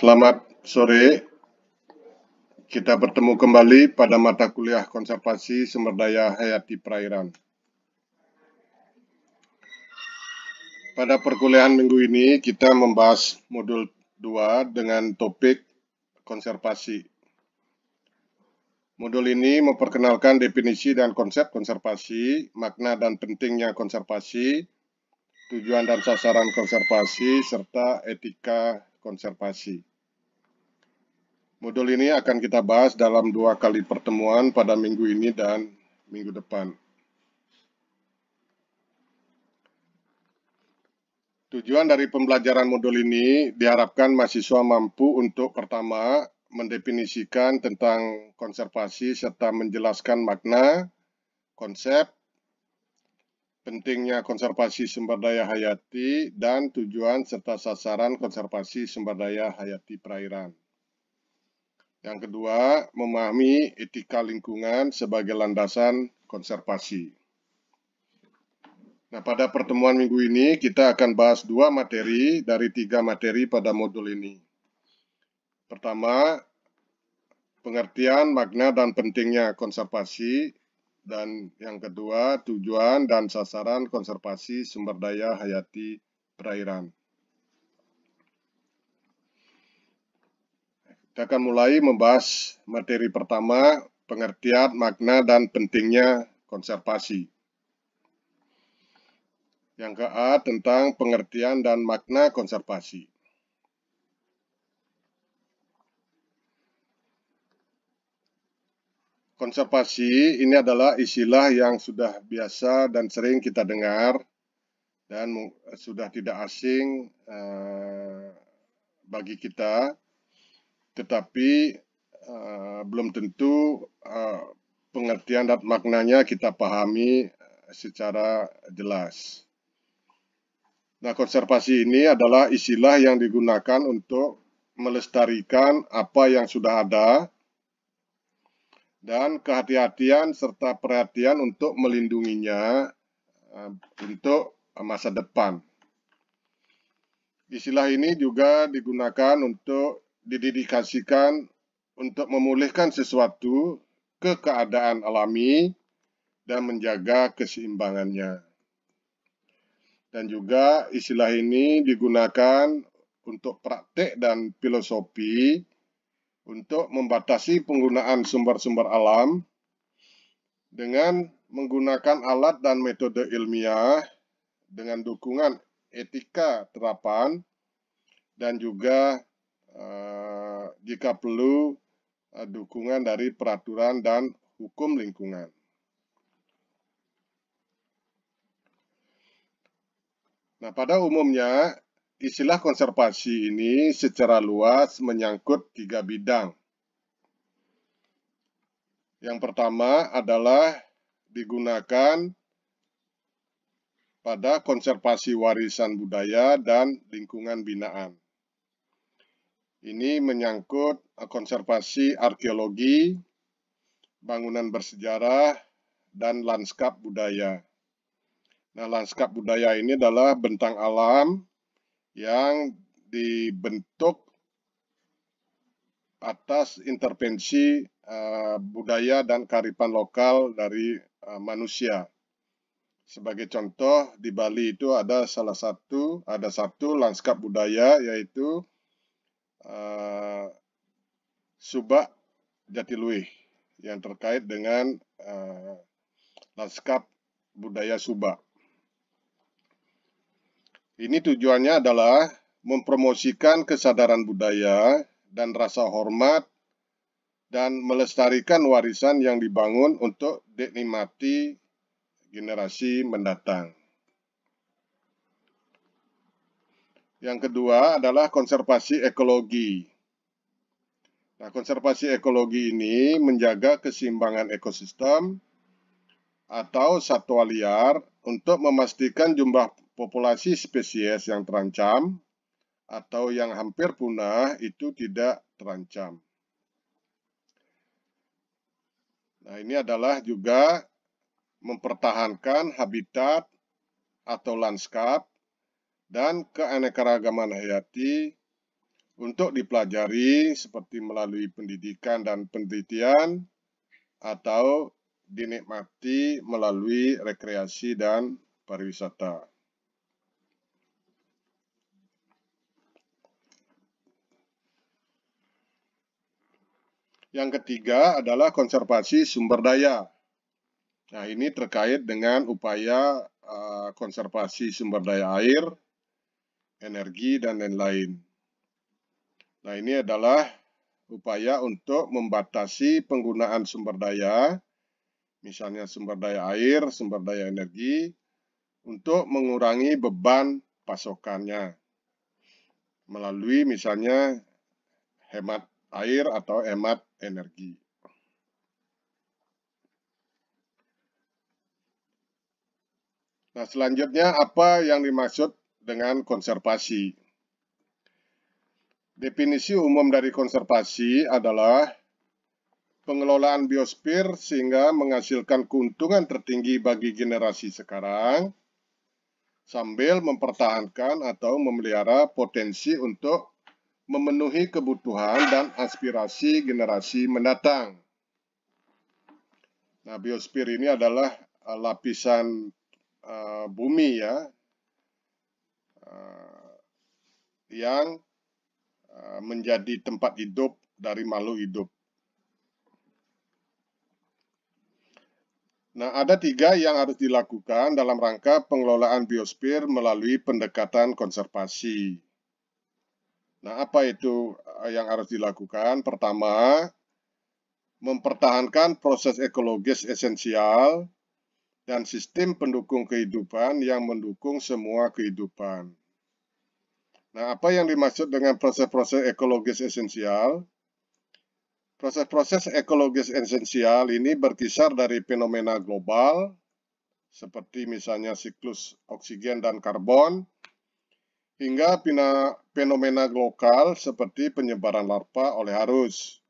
Selamat sore, kita bertemu kembali pada mata kuliah konservasi sumber daya hayati perairan. Pada perkuliahan minggu ini kita membahas modul 2 dengan topik konservasi. Modul ini memperkenalkan definisi dan konsep konservasi, makna dan pentingnya konservasi, tujuan dan sasaran konservasi, serta etika konservasi. Modul ini akan kita bahas dalam 2 kali pertemuan pada minggu ini dan minggu depan. Tujuan dari pembelajaran modul ini diharapkan mahasiswa mampu untuk pertama, mendefinisikan tentang konservasi serta menjelaskan makna, konsep, pentingnya konservasi sumber daya hayati, dan tujuan serta sasaran konservasi sumber daya hayati perairan. Yang kedua, memahami etika lingkungan sebagai landasan konservasi. Nah, pada pertemuan minggu ini kita akan bahas 2 materi dari 3 materi pada modul ini. Pertama, pengertian, makna, dan pentingnya konservasi. Dan yang kedua, tujuan dan sasaran konservasi sumber daya hayati perairan. Kita akan mulai membahas materi pertama, pengertian, makna, dan pentingnya konservasi. Yang ke-A tentang pengertian dan makna konservasi. Konservasi ini adalah istilah yang sudah biasa dan sering kita dengar dan sudah tidak asing bagi kita, tetapi belum tentu pengertian dan maknanya kita pahami secara jelas. Nah, konservasi ini adalah istilah yang digunakan untuk melestarikan apa yang sudah ada dan kehati-hatian serta perhatian untuk melindunginya untuk masa depan. Istilah ini juga digunakan untuk didedikasikan untuk memulihkan sesuatu ke keadaan alami dan menjaga keseimbangannya. Dan juga istilah ini digunakan untuk praktek dan filosofi untuk membatasi penggunaan sumber-sumber alam dengan menggunakan alat dan metode ilmiah dengan dukungan etika terapan dan juga jika perlu dukungan dari peraturan dan hukum lingkungan. Nah, pada umumnya istilah konservasi ini secara luas menyangkut 3 bidang. Yang pertama adalah digunakan pada konservasi warisan budaya dan lingkungan binaan. Ini menyangkut konservasi arkeologi, bangunan bersejarah, dan lanskap budaya. Nah, lanskap budaya ini adalah bentang alam yang dibentuk atas intervensi budaya dan kearifan lokal dari manusia. Sebagai contoh, di Bali itu ada satu lanskap budaya yaitu Subak Jatiluwih yang terkait dengan lanskap budaya Subak. Ini tujuannya adalah mempromosikan kesadaran budaya dan rasa hormat dan melestarikan warisan yang dibangun untuk dinikmati generasi mendatang. Yang kedua adalah konservasi ekologi. Nah, konservasi ekologi ini menjaga keseimbangan ekosistem atau satwa liar untuk memastikan jumlah populasi spesies yang terancam atau yang hampir punah itu tidak terancam. Nah, ini adalah juga mempertahankan habitat atau lanskap dan keanekaragaman hayati untuk dipelajari seperti melalui pendidikan dan penelitian atau dinikmati melalui rekreasi dan pariwisata. Yang ketiga adalah konservasi sumber daya. Nah, ini terkait dengan upaya konservasi sumber daya air, energi, dan lain-lain. Nah, ini adalah upaya untuk membatasi penggunaan sumber daya, misalnya sumber daya air, sumber daya energi, untuk mengurangi beban pasokannya melalui misalnya hemat air atau hemat energi. Nah, selanjutnya apa yang dimaksud dengan konservasi? Definisi umum dari konservasi adalah pengelolaan biosfer sehingga menghasilkan keuntungan tertinggi bagi generasi sekarang, sambil mempertahankan atau memelihara potensi untuk memenuhi kebutuhan dan aspirasi generasi mendatang. Nah, biosfer ini adalah lapisan bumi ya, yang menjadi tempat hidup dari makhluk hidup. Nah, ada 3 yang harus dilakukan dalam rangka pengelolaan biosfer melalui pendekatan konservasi. Nah, apa itu yang harus dilakukan? Pertama, mempertahankan proses ekologis esensial dan sistem pendukung kehidupan yang mendukung semua kehidupan. Nah, apa yang dimaksud dengan proses-proses ekologis esensial? Proses-proses ekologis esensial ini berkisar dari fenomena global, seperti misalnya siklus oksigen dan karbon, hingga fenomena lokal seperti penyebaran larva oleh arus.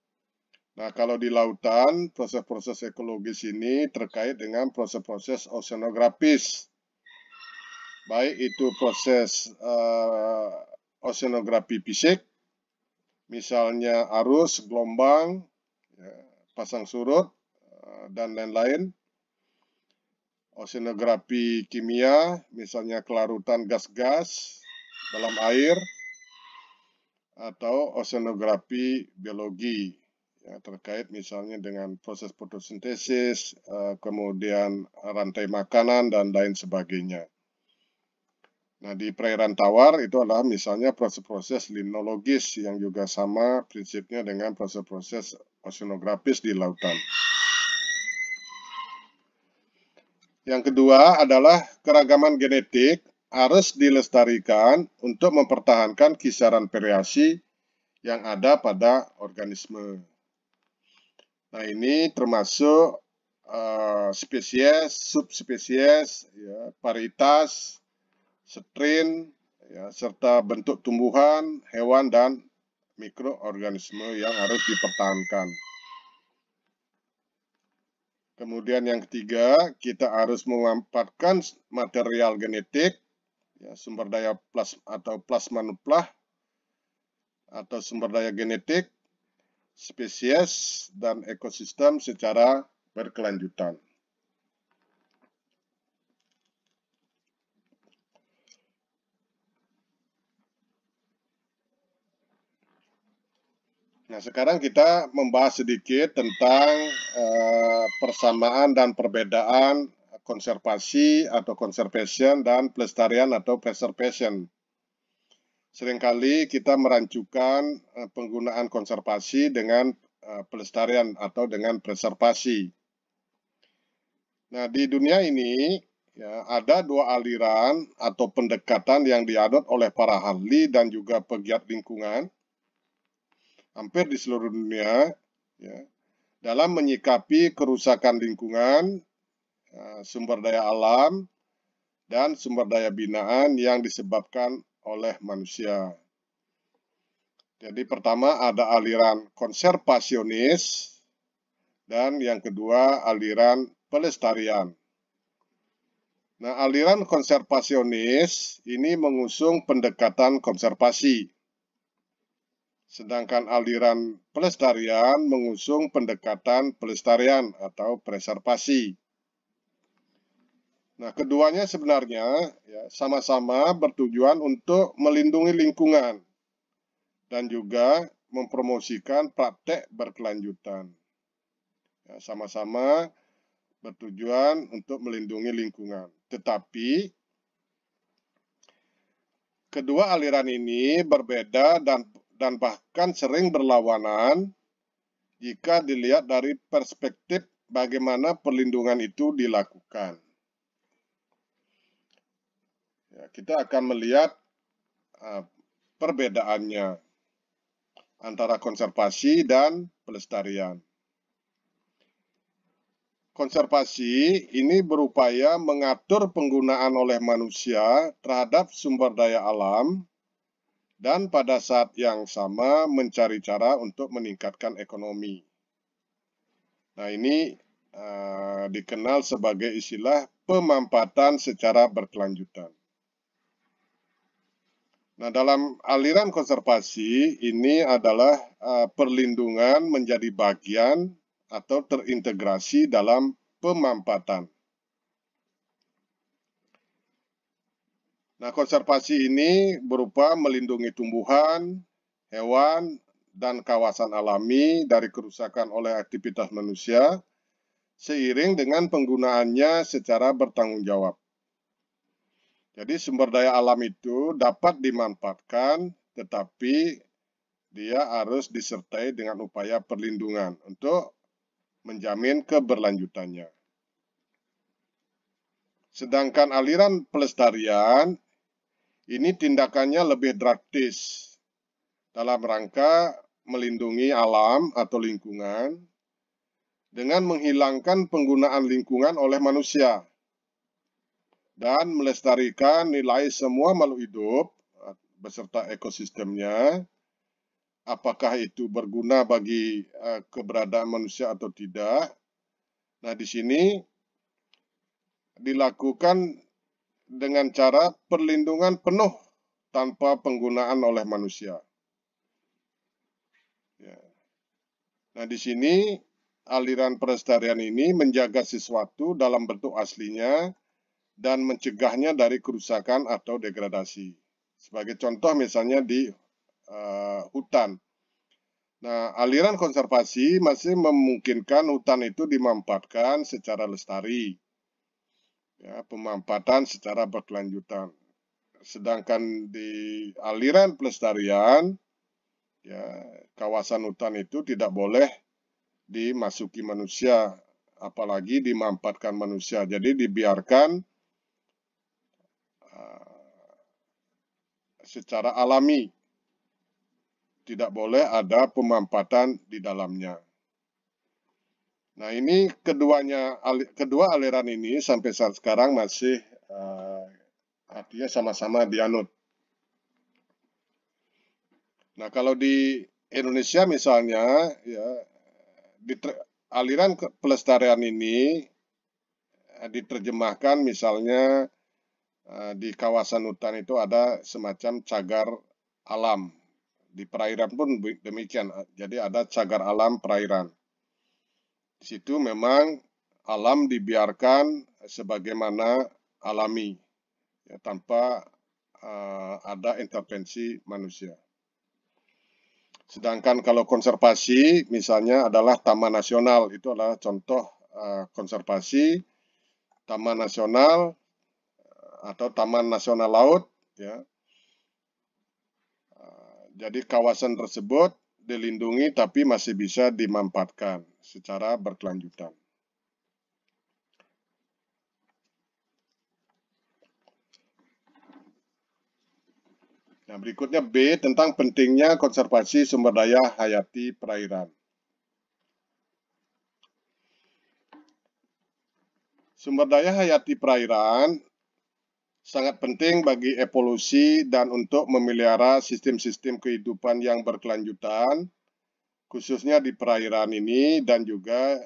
Nah, kalau di lautan, proses-proses ekologis ini terkait dengan proses-proses oceanografis. Baik itu proses oceanografi fisik, misalnya arus, gelombang, pasang surut, dan lain-lain. Oceanografi kimia, misalnya kelarutan gas-gas dalam air, atau oceanografi biologi, ya, terkait misalnya dengan proses fotosintesis, kemudian rantai makanan, dan lain sebagainya. Nah, di perairan tawar itu adalah misalnya proses-proses limnologis yang juga sama prinsipnya dengan proses-proses oceanografis di lautan. Yang kedua adalah keragaman genetik harus dilestarikan untuk mempertahankan kisaran variasi yang ada pada organisme. Nah, ini termasuk spesies, subspesies, ya, varietas, strain, ya, serta bentuk tumbuhan, hewan, dan mikroorganisme yang harus dipertahankan. Kemudian yang ketiga, kita harus memanfaatkan material genetik, ya, sumber daya plasma nuklear atau sumber daya genetik, spesies, dan ekosistem secara berkelanjutan. Nah, sekarang kita membahas sedikit tentang persamaan dan perbedaan konservasi atau conservation dan pelestarian atau preservation. Seringkali kita merancukan penggunaan konservasi dengan pelestarian atau dengan preservasi. Nah, di dunia ini ya, ada 2 aliran atau pendekatan yang dianut oleh para ahli dan juga pegiat lingkungan hampir di seluruh dunia, ya, dalam menyikapi kerusakan lingkungan, sumber daya alam, dan sumber daya binaan yang disebabkan oleh manusia. Jadi pertama ada aliran konservasionis, dan yang kedua aliran pelestarian. Nah, aliran konservasionis ini mengusung pendekatan konservasi. Sedangkan aliran pelestarian mengusung pendekatan pelestarian atau preservasi. Nah, keduanya sebenarnya sama-sama bertujuan untuk melindungi lingkungan dan juga mempromosikan praktek berkelanjutan. Sama-sama bertujuan untuk melindungi lingkungan. Tetapi kedua aliran ini berbeda dan bahkan sering berlawanan jika dilihat dari perspektif bagaimana perlindungan itu dilakukan. Kita akan melihat perbedaannya antara konservasi dan pelestarian. Konservasi ini berupaya mengatur penggunaan oleh manusia terhadap sumber daya alam dan pada saat yang sama mencari cara untuk meningkatkan ekonomi. Nah, ini dikenal sebagai istilah pemampatan secara berkelanjutan. Nah, dalam aliran konservasi ini adalah perlindungan menjadi bagian atau terintegrasi dalam pemampatan. Nah, konservasi ini berupa melindungi tumbuhan, hewan, dan kawasan alami dari kerusakan oleh aktivitas manusia seiring dengan penggunaannya secara bertanggung jawab. Jadi sumber daya alam itu dapat dimanfaatkan, tetapi dia harus disertai dengan upaya perlindungan untuk menjamin keberlanjutannya. Sedangkan aliran pelestarian ini tindakannya lebih drastis dalam rangka melindungi alam atau lingkungan dengan menghilangkan penggunaan lingkungan oleh manusia dan melestarikan nilai semua makhluk hidup beserta ekosistemnya, apakah itu berguna bagi keberadaan manusia atau tidak. Nah, di sini dilakukan dengan cara perlindungan penuh tanpa penggunaan oleh manusia. Nah, di sini aliran pelestarian ini menjaga sesuatu dalam bentuk aslinya dan mencegahnya dari kerusakan atau degradasi. Sebagai contoh misalnya di hutan. Nah, aliran konservasi masih memungkinkan hutan itu dimanfaatkan secara lestari, pemampatan secara berkelanjutan. Sedangkan di aliran pelestarian, kawasan hutan itu tidak boleh dimasuki manusia, apalagi dimanfaatkan manusia. Jadi dibiarkan secara alami, tidak boleh ada pemampatan di dalamnya. Nah, ini kedua aliran ini sampai saat sekarang masih artinya sama-sama dianut. Nah, kalau di Indonesia misalnya, aliran pelestarian ini diterjemahkan misalnya di kawasan hutan itu ada semacam cagar alam. Di perairan pun demikian, jadi ada cagar alam perairan. Di situ memang alam dibiarkan sebagaimana alami, tanpa ada intervensi manusia. Sedangkan kalau konservasi misalnya adalah taman nasional, itu adalah contoh konservasi taman nasional atau taman nasional laut, jadi kawasan tersebut dilindungi tapi masih bisa dimanfaatkan secara berkelanjutan. Nah, berikutnya B tentang pentingnya konservasi sumber daya hayati perairan. Sumber daya hayati perairan sangat penting bagi evolusi dan untuk memelihara sistem-sistem kehidupan yang berkelanjutan, khususnya di perairan ini dan juga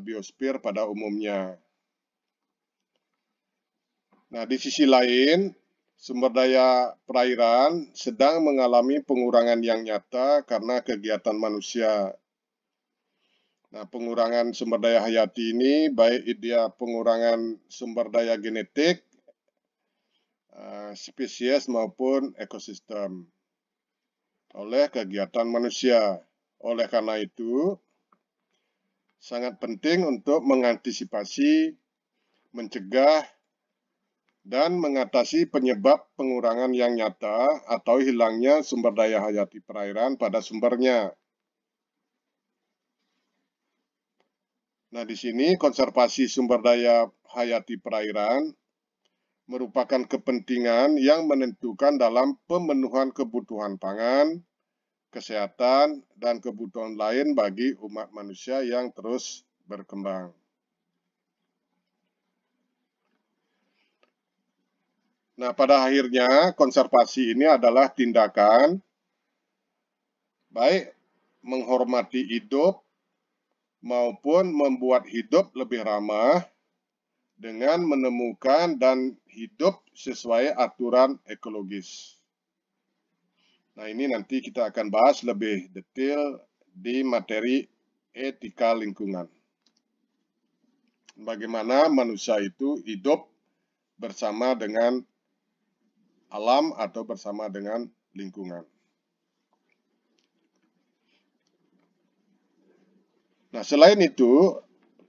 biosfer pada umumnya. Nah, di sisi lain, Sumber daya perairan sedang mengalami pengurangan yang nyata karena kegiatan manusia. Nah, pengurangan sumber daya hayati ini baik dia pengurangan sumber daya genetik, spesies maupun ekosistem oleh kegiatan manusia. Oleh karena itu, sangat penting untuk mengantisipasi, mencegah, dan mengatasi penyebab pengurangan yang nyata atau hilangnya sumber daya hayati perairan pada sumbernya. Nah, di sini konservasi sumber daya hayati perairan merupakan kepentingan yang menentukan dalam pemenuhan kebutuhan pangan, kesehatan, dan kebutuhan lain bagi umat manusia yang terus berkembang. Nah, pada akhirnya konservasi ini adalah tindakan baik menghormati hidup maupun membuat hidup lebih ramah dengan menemukan dan hidup sesuai aturan ekologis. Nah, ini nanti kita akan bahas lebih detail di materi etika lingkungan. Bagaimana manusia itu hidup bersama dengan alam atau bersama dengan lingkungan. Nah, selain itu,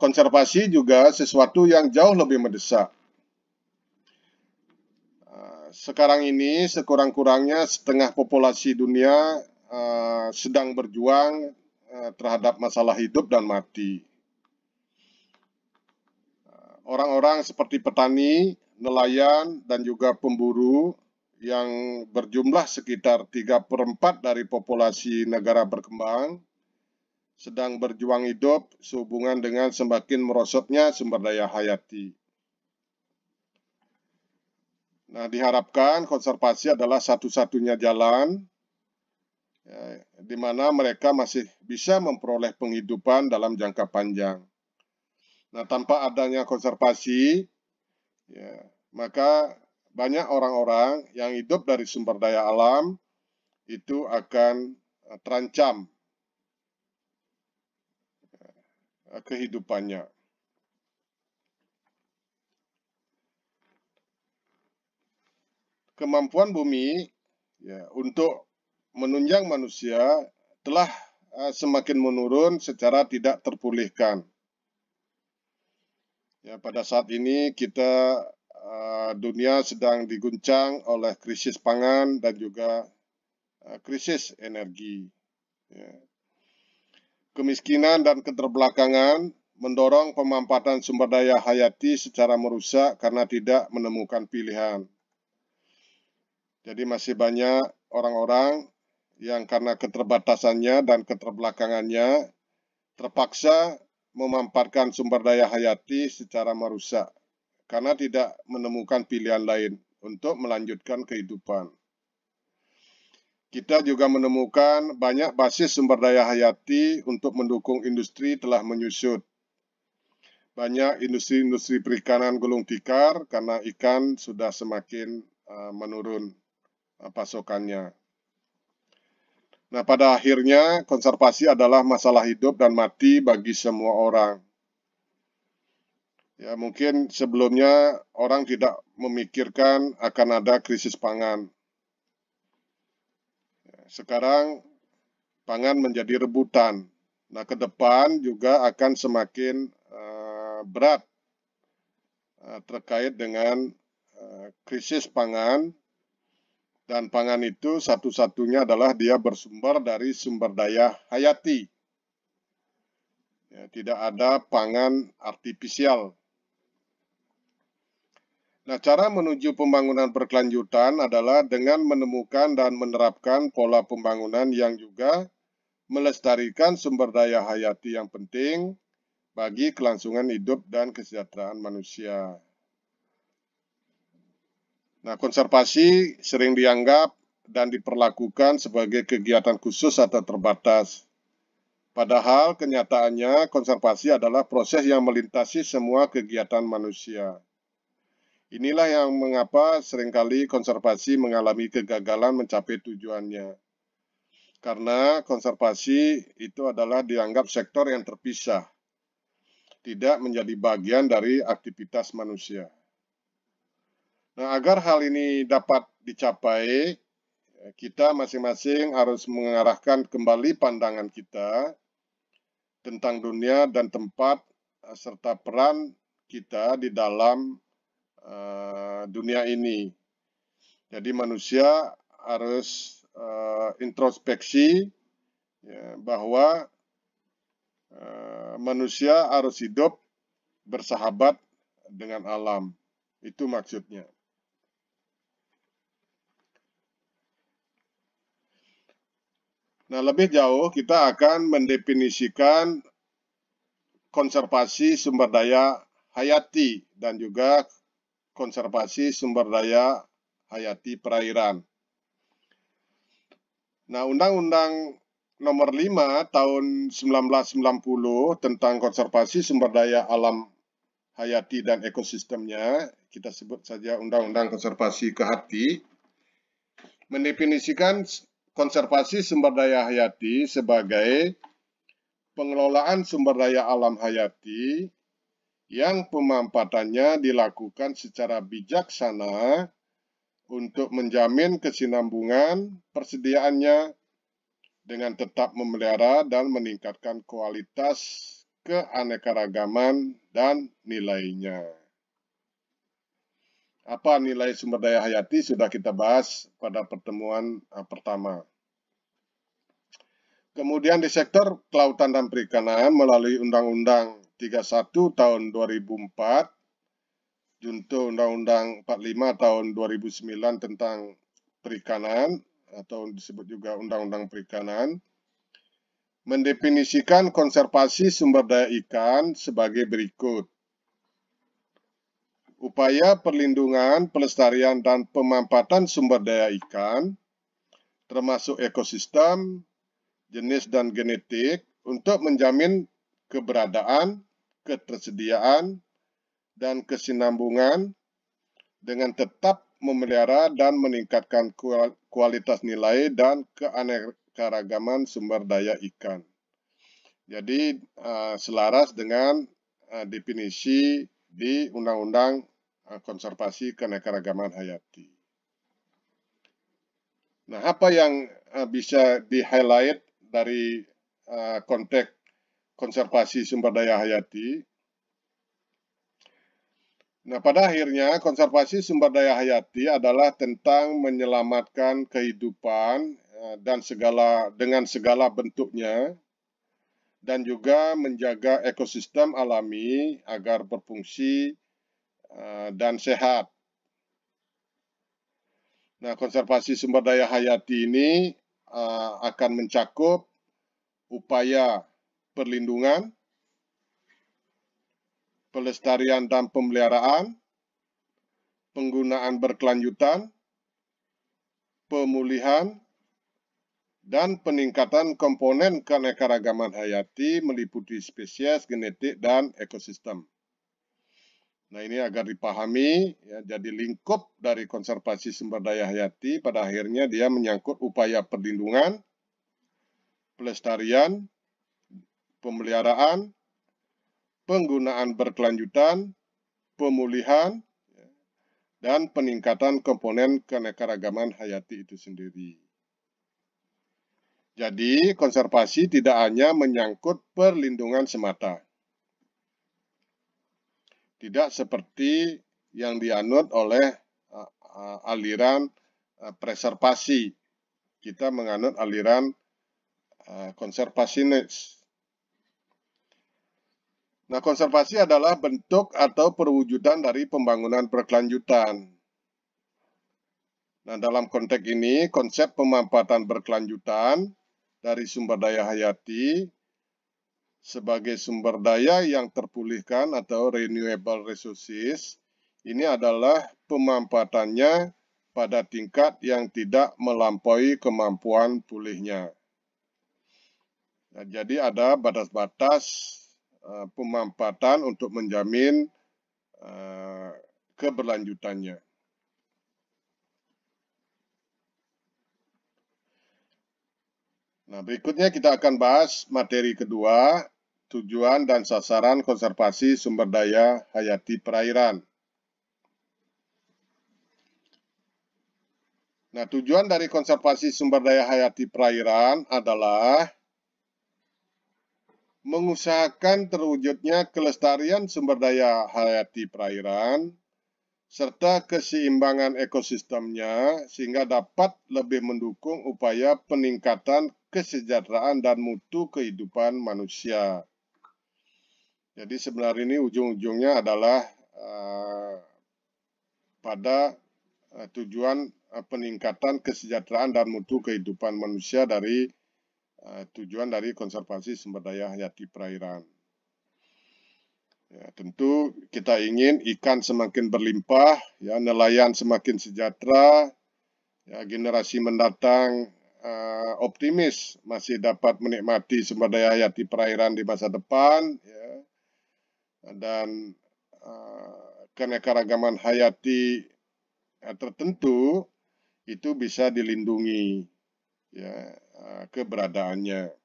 konservasi juga sesuatu yang jauh lebih mendesak. Sekarang ini sekurang-kurangnya setengah populasi dunia sedang berjuang terhadap masalah hidup dan mati. Orang-orang seperti petani, nelayan, dan juga pemburu yang berjumlah sekitar 3/4 dari populasi negara berkembang sedang berjuang hidup sehubungan dengan semakin merosotnya sumber daya hayati. Nah, diharapkan konservasi adalah satu-satunya jalan di mana mereka masih bisa memperoleh penghidupan dalam jangka panjang. Nah, tanpa adanya konservasi, maka banyak orang-orang yang hidup dari sumber daya alam itu akan terancam kehidupannya. Kemampuan bumi untuk menunjang manusia telah semakin menurun secara tidak terpulihkan. Pada saat ini kita dunia sedang diguncang oleh krisis pangan dan juga krisis energi. Kemiskinan dan keterbelakangan mendorong pemanfaatan sumber daya hayati secara merusak karena tidak menemukan pilihan. Jadi masih banyak orang-orang yang karena keterbatasannya dan keterbelakangannya terpaksa memanfaatkan sumber daya hayati secara merusak karena tidak menemukan pilihan lain untuk melanjutkan kehidupan. Kita juga menemukan banyak basis sumber daya hayati untuk mendukung industri telah menyusut. Banyak industri-industri perikanan gulung tikar karena ikan sudah semakin menurun pasokannya. Nah, pada akhirnya konservasi adalah masalah hidup dan mati bagi semua orang. Ya, mungkin sebelumnya orang tidak memikirkan akan ada krisis pangan. Sekarang pangan menjadi rebutan. Nah, ke depan juga akan semakin berat terkait dengan krisis pangan, dan pangan itu satu-satunya adalah dia bersumber dari sumber daya hayati. Tidak ada pangan artifisial. Nah, cara menuju pembangunan berkelanjutan adalah dengan menemukan dan menerapkan pola pembangunan yang juga melestarikan sumber daya hayati yang penting bagi kelangsungan hidup dan kesejahteraan manusia. Nah, konservasi sering dianggap dan diperlakukan sebagai kegiatan khusus atau terbatas. Padahal kenyataannya konservasi adalah proses yang melintasi semua kegiatan manusia. Inilah yang mengapa seringkali konservasi mengalami kegagalan mencapai tujuannya. Karena konservasi itu adalah dianggap sektor yang terpisah, tidak menjadi bagian dari aktivitas manusia. Nah, agar hal ini dapat dicapai, kita masing-masing harus mengarahkan kembali pandangan kita tentang dunia dan tempat serta peran kita di dalam dunia ini. Jadi manusia harus introspeksi ya, bahwa manusia harus hidup bersahabat dengan alam. Itu maksudnya. Nah, lebih jauh kita akan mendefinisikan konservasi sumber daya hayati dan juga konservasi sumber daya hayati perairan. Nah, Undang-Undang Nomor 5 Tahun 1990 tentang konservasi sumber daya alam hayati dan ekosistemnya, kita sebut saja Undang-Undang Konservasi Kehati, mendefinisikan konservasi sumber daya hayati sebagai pengelolaan sumber daya alam hayati yang pemanfaatannya dilakukan secara bijaksana untuk menjamin kesinambungan persediaannya dengan tetap memelihara dan meningkatkan kualitas keanekaragaman dan nilainya. Apa nilai sumber daya hayati sudah kita bahas pada pertemuan pertama. Kemudian di sektor kelautan dan perikanan melalui Undang-Undang 31 tahun 2004, Junto Undang-Undang 45 tahun 2009 tentang perikanan atau disebut juga Undang-Undang Perikanan, mendefinisikan konservasi sumber daya ikan sebagai berikut. Upaya perlindungan, pelestarian, dan pemanfaatan sumber daya ikan, termasuk ekosistem, jenis dan genetik, untuk menjamin keberadaan, ketersediaan, dan kesinambungan dengan tetap memelihara dan meningkatkan kualitas nilai dan keanekaragaman sumber daya ikan. Jadi selaras dengan definisi di Undang-Undang Konservasi Keanekaragaman Hayati. Nah, apa yang bisa di-highlight dari konteks konservasi sumber daya hayati? Nah, pada akhirnya konservasi sumber daya hayati adalah tentang menyelamatkan kehidupan dan dengan segala bentuknya, dan juga menjaga ekosistem alami agar berfungsi dan sehat. Nah, konservasi sumber daya hayati ini akan mencakup upaya perlindungan, pelestarian dan pemeliharaan, penggunaan berkelanjutan, pemulihan, dan peningkatan komponen keanekaragaman hayati meliputi spesies, genetik, dan ekosistem. Nah, ini agar dipahami, ya, jadi lingkup dari konservasi sumber daya hayati pada akhirnya dia menyangkut upaya perlindungan, pelestarian, pemeliharaan, penggunaan berkelanjutan, pemulihan, dan peningkatan komponen keanekaragaman hayati itu sendiri. Jadi, konservasi tidak hanya menyangkut perlindungan semata. Tidak seperti yang dianut oleh aliran preservasi. Kita menganut aliran konservasinis. Nah, konservasi adalah bentuk atau perwujudan dari pembangunan berkelanjutan. Nah, dalam konteks ini, konsep pemanfaatan berkelanjutan dari sumber daya hayati sebagai sumber daya yang terpulihkan atau renewable resources, ini adalah pemanfaatannya pada tingkat yang tidak melampaui kemampuan pulihnya. Nah, jadi ada batas-batas pemanfaatan untuk menjamin keberlanjutannya. Nah, berikutnya kita akan bahas materi kedua, tujuan dan sasaran konservasi sumber daya hayati perairan. Nah, tujuan dari konservasi sumber daya hayati perairan adalah mengusahakan terwujudnya kelestarian sumber daya hayati perairan serta keseimbangan ekosistemnya sehingga dapat lebih mendukung upaya peningkatan kesejahteraan dan mutu kehidupan manusia. Jadi sebenarnya ini ujung-ujungnya adalah pada tujuan peningkatan kesejahteraan dan mutu kehidupan manusia dari tujuan dari konservasi sumber daya hayati perairan. Ya, tentu kita ingin ikan semakin berlimpah, ya, nelayan semakin sejahtera, ya, generasi mendatang optimis masih dapat menikmati sumber daya hayati perairan di masa depan, ya, dan keanekaragaman hayati tertentu itu bisa dilindungi, ya, keberadaannya.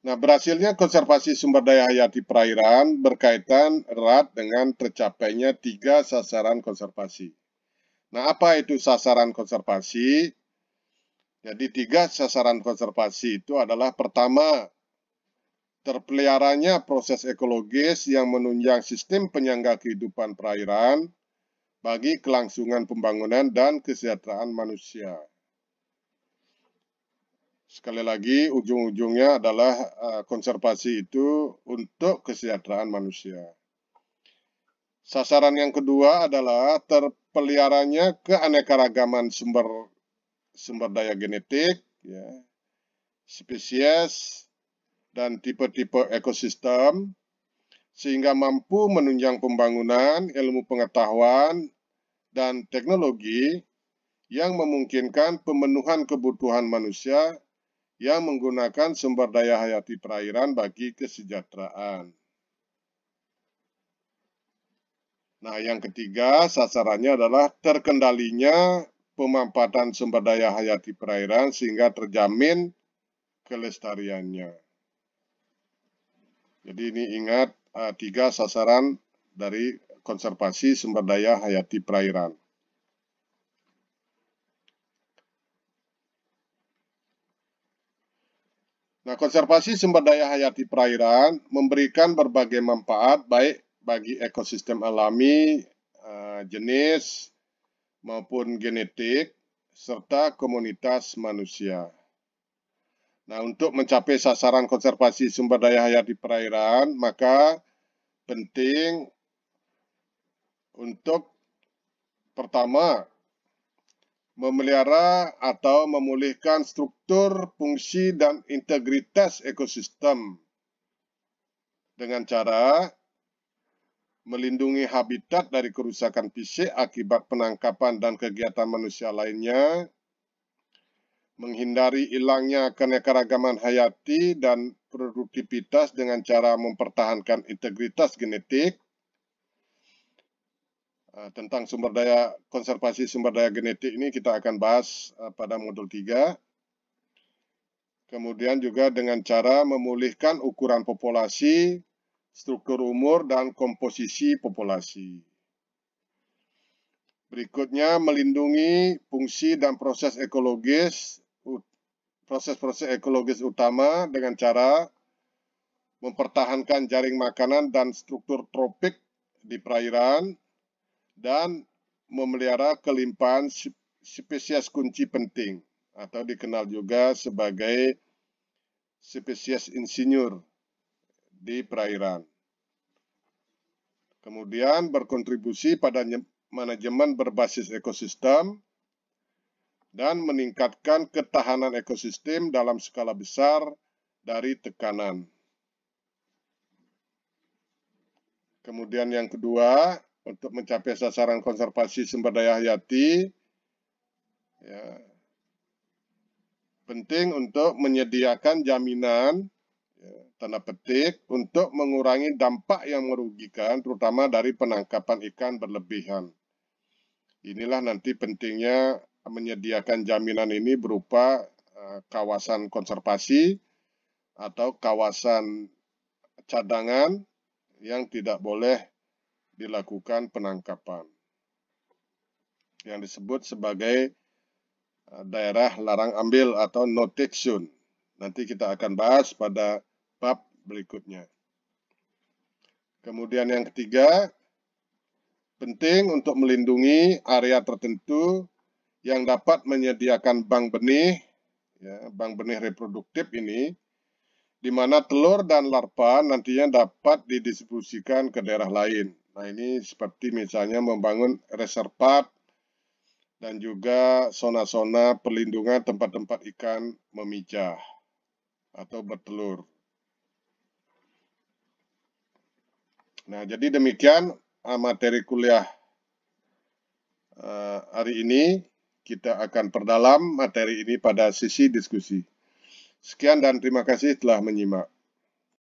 Nah, berhasilnya konservasi sumber daya hayati perairan berkaitan erat dengan tercapainya 3 sasaran konservasi. Nah, apa itu sasaran konservasi? Jadi 3 sasaran konservasi itu adalah pertama, terpeliharanya proses ekologis yang menunjang sistem penyangga kehidupan perairan bagi kelangsungan pembangunan dan kesejahteraan manusia. Sekali lagi, ujung-ujungnya adalah konservasi itu untuk kesejahteraan manusia. Sasaran yang kedua adalah terpeliharanya keanekaragaman sumber daya genetik, ya, spesies, dan tipe-tipe ekosistem, sehingga mampu menunjang pembangunan ilmu pengetahuan dan teknologi yang memungkinkan pemenuhan kebutuhan manusia yang menggunakan sumber daya hayati perairan bagi kesejahteraan. Nah, yang ketiga sasarannya adalah terkendalinya pemanfaatan sumber daya hayati perairan sehingga terjamin kelestariannya. Jadi ini ingat 3 sasaran dari konservasi sumber daya hayati perairan. Nah, konservasi sumber daya hayati perairan memberikan berbagai manfaat baik bagi ekosistem alami, jenis, maupun genetik, serta komunitas manusia. Nah, untuk mencapai sasaran konservasi sumber daya hayati perairan, maka penting untuk pertama, memelihara atau memulihkan struktur, fungsi, dan integritas ekosistem dengan cara melindungi habitat dari kerusakan fisik akibat penangkapan dan kegiatan manusia lainnya, menghindari hilangnya keanekaragaman hayati dan produktivitas dengan cara mempertahankan integritas genetik. Tentang konservasi sumber daya genetik ini kita akan bahas pada modul 3. Kemudian juga dengan cara memulihkan ukuran populasi, struktur umur, dan komposisi populasi. Berikutnya, melindungi fungsi dan proses ekologis utama dengan cara mempertahankan jaring makanan dan struktur tropik di perairan, dan memelihara kelimpahan spesies kunci penting atau dikenal juga sebagai spesies insinyur di perairan. Kemudian berkontribusi pada manajemen berbasis ekosistem dan meningkatkan ketahanan ekosistem dalam skala besar dari tekanan. Kemudian yang kedua, untuk mencapai sasaran konservasi sumber daya hayati, ya, penting untuk menyediakan jaminan, tanda petik, untuk mengurangi dampak yang merugikan, terutama dari penangkapan ikan berlebihan. Inilah nanti pentingnya menyediakan jaminan ini berupa kawasan konservasi atau kawasan cadangan yang tidak boleh dilakukan penangkapan, yang disebut sebagai daerah larang ambil atau no take zone. Nanti kita akan bahas pada bab berikutnya. Kemudian yang ketiga, penting untuk melindungi area tertentu yang dapat menyediakan bank benih, bank benih reproduktif ini, di mana telur dan larva nantinya dapat didistribusikan ke daerah lain. Nah, ini seperti misalnya membangun reservat dan juga zona-zona perlindungan tempat-tempat ikan memijah atau bertelur. Nah, jadi demikian materi kuliah hari ini. Kita akan perdalam materi ini pada sesi diskusi. Sekian dan terima kasih telah menyimak.